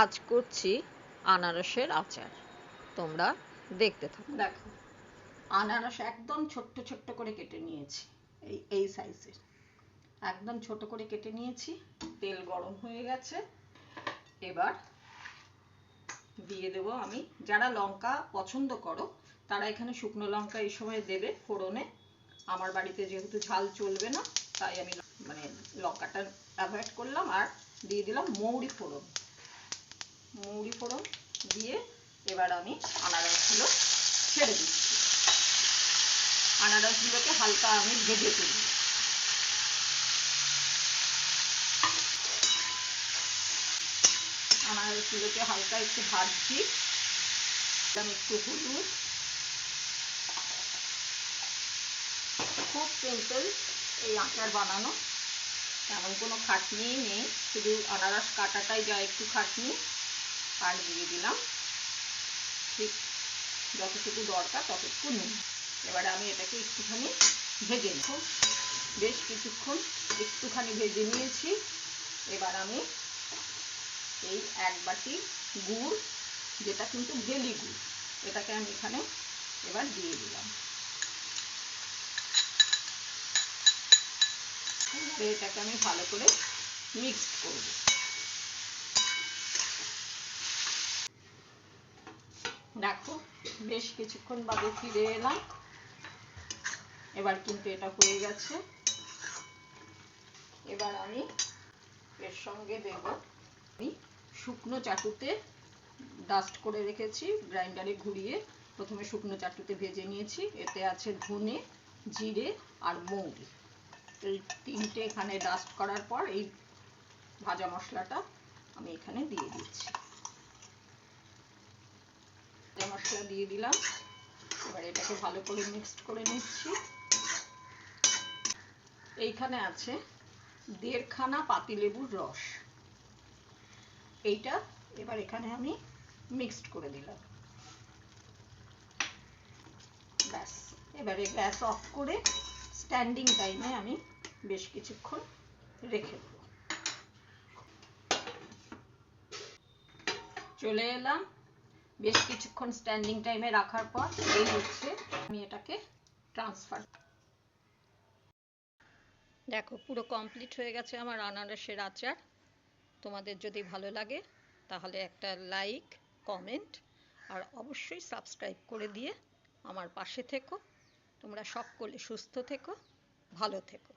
আজ করছি আনারসের আচার, তোমরা দেখতে থাকো। দেখো, আনারস একদম ছোট্ট ছোট্ট করে কেটে নিয়েছি, এই সাইজের একদম ছোট করে কেটে নিয়েছি। তেল গরম হয়ে গেছে, এবার দিয়ে দেবো আমি। যারা লঙ্কা পছন্দ করো তারা এখানে শুকনো লঙ্কা এই সময় দেবে ফোড়নে। আমার বাড়িতে যেহেতু ঝাল চলবে না, তাই আমি লঙ্কাটা অ্যাভয়েড করলাম। আর দিয়ে দিলাম মৌরি ফোড়ন। মৌরি ফোড়ন দিয়ে এবার আমি আনারসগুলো ছেড়ে দিচ্ছি। আনারসগুলোকে হালকা আমি ভেজে তুলি। আনারসগুলোকে হালকা একটু ভাজছি। একটু হলুদ। খুব সিম্পল এই আচার বানানো, তেমন কোনো খাটনি নেই, শুধু আনারস কাটাটাই যা একটু খাটনি। আর দিয়ে দিলাম ঠিক যতটুকু দরকার ততটুকু নুন। এবারে আমি এটাকে একটুখানি ভেজে নেব। বেশ কিছুক্ষণ একটুখানি ভেজে নিয়েছি। এবার আমি এই এক বাটি গুড়, যেটা কিন্তু বেলি গুড়, এটাকে আমি এখানে এবার দিয়ে দিলাম। এটাকে আমি ভালো করে মিক্সড করব। দেখো, বেশ কিছুক্ষণ বাদে ফিরে এলাম। এবার কিন্তু এটা হয়ে গেছে। এবার আমি এর সঙ্গে দেব, আমি শুকনো চাটুতে ডাস্ট করে রেখেছি, গ্রাইন্ডারে ঘুরিয়ে প্রথমে শুকনো চাটুতে ভেজে নিয়েছি। এতে আছে ধনে, জিরে আর মৌরি। এই তিনটে এখানে ডাস্ট করার পর এই ভাজা মশলাটা আমি এখানে দিয়ে দিচ্ছি। ভাজা মশলা দিয়ে দিলাম। এবার এটাকে ভালো করে মিক্সড করে নিচ্ছি। এইখানে আছে 1.5 খানা পাতিলেবুর রস। এইটা এবার এখানে আমি মিক্সড করে দিলাম। ব্যাস, এবারে গ্যাস অফ করে স্ট্যান্ডিং টাইমে আমি বেশ কিছুক্ষণ রেখে দেব। চলে এলাম। বেশ কিছুক্ষণ স্ট্যান্ডিং টাইমে রাখার পর এই হচ্ছে, আমি এটাকে ট্রান্সফার। দেখো, পুরো কমপ্লিট হয়ে গেছে আমার আনারসের আচার। তোমাদের যদি ভালো লাগে তাহলে একটা লাইক, কমেন্ট আর অবশ্যই সাবস্ক্রাইব করে দিয়ে আমার পাশে থেকো। তোমরা সকলে সুস্থ থেকো, ভালো থেকো।